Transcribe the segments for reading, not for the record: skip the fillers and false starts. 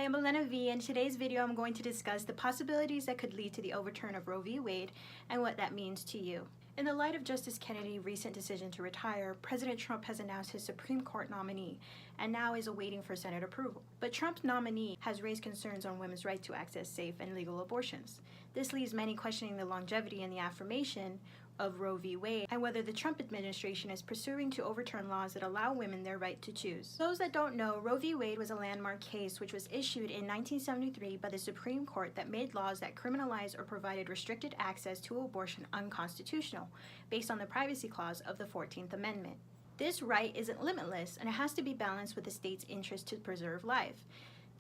I'm Elena V. In today's video, I'm going to discuss the possibilities that could lead to the overturn of Roe v. Wade and what that means to you. In the light of Justice Kennedy's recent decision to retire, President Trump has announced his Supreme Court nominee and now is awaiting for Senate approval. But Trump's nominee has raised concerns on women's right to access safe and legal abortions. This leaves many questioning the longevity and the affirmation of Roe v. Wade and whether the Trump administration is pursuing to overturn laws that allow women their right to choose. Those that don't know, Roe v. Wade was a landmark case which was issued in 1973 by the Supreme Court that made laws that criminalized or provided restricted access to abortion unconstitutional, based on the privacy clause of the 14th Amendment. This right isn't limitless, and it has to be balanced with the state's interest to preserve life.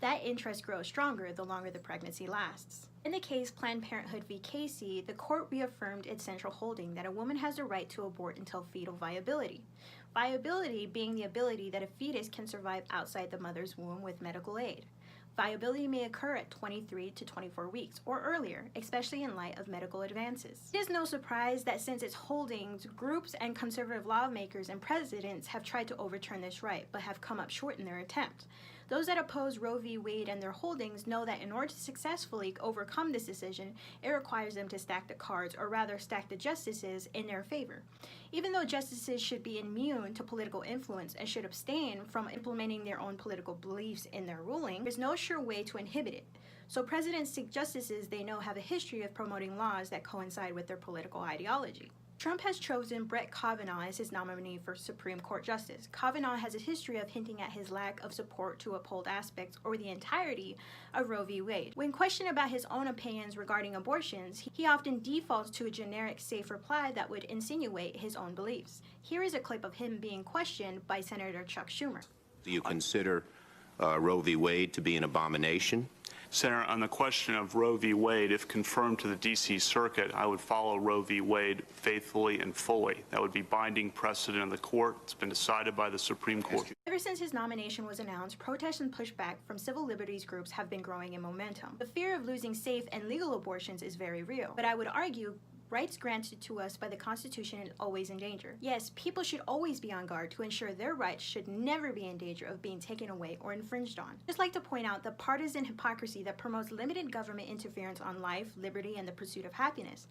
That interest grows stronger the longer the pregnancy lasts. In the case Planned Parenthood v. Casey, the court reaffirmed its central holding that a woman has the right to abort until fetal viability. Viability being the ability that a fetus can survive outside the mother's womb with medical aid. Viability may occur at 23 to 24 weeks or earlier, especially in light of medical advances. It is no surprise that since its holdings, groups and conservative lawmakers and presidents have tried to overturn this right, but have come up short in their attempt. Those that oppose Roe v. Wade and their holdings know that in order to successfully overcome this decision, it requires them to stack the cards, or rather stack the justices in their favor. Even though justices should be immune to political influence and should abstain from implementing their own political beliefs in their ruling, there's no sure way to inhibit it. So presidents seek justices they know have a history of promoting laws that coincide with their political ideology. Trump has chosen Brett Kavanaugh as his nominee for Supreme Court Justice. Kavanaugh has a history of hinting at his lack of support to uphold aspects or the entirety of Roe v. Wade. When questioned about his own opinions regarding abortions, he often defaults to a generic, safe reply that would insinuate his own beliefs. Here is a clip of him being questioned by Senator Chuck Schumer. Do you consider Roe v. Wade to be an abomination? Senator, on the question of Roe v. Wade, if confirmed to the D.C. Circuit, I would follow Roe v. Wade faithfully and fully. That would be binding precedent in the court. It's been decided by the Supreme Court. Ever since his nomination was announced, protests and pushback from civil liberties groups have been growing in momentum. The fear of losing safe and legal abortions is very real, but I would argue rights granted to us by the Constitution is always in danger. Yes, people should always be on guard to ensure their rights should never be in danger of being taken away or infringed on. I'd just like to point out the partisan hypocrisy that promotes limited government interference on life, liberty, and the pursuit of happiness,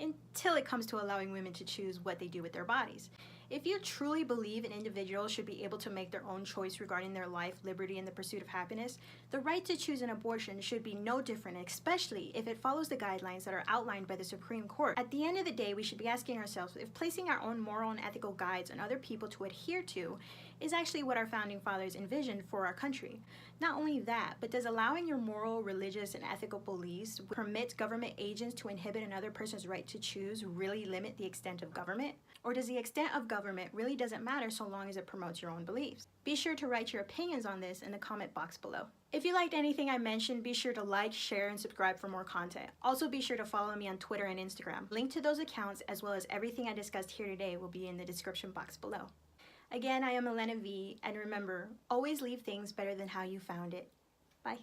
until it comes to allowing women to choose what they do with their bodies. If you truly believe an individual should be able to make their own choice regarding their life, liberty, and the pursuit of happiness, the right to choose an abortion should be no different, especially if it follows the guidelines that are outlined by the Supreme Court. At the end of the day, we should be asking ourselves if placing our own moral and ethical guides on other people to adhere to is actually what our founding fathers envisioned for our country. Not only that, but does allowing your moral, religious, and ethical beliefs permit government agents to inhibit another person's right to choose really limit the extent of government? Or does the extent of government really doesn't matter so long as it promotes your own beliefs? Be sure to write your opinions on this in the comment box below. If you liked anything I mentioned, be sure to like, share, and subscribe for more content. Also be sure to follow me on Twitter and Instagram. Link to those accounts as well as everything I discussed here today will be in the description box below. Again, I am Elena V, and remember, always leave things better than how you found it. Bye.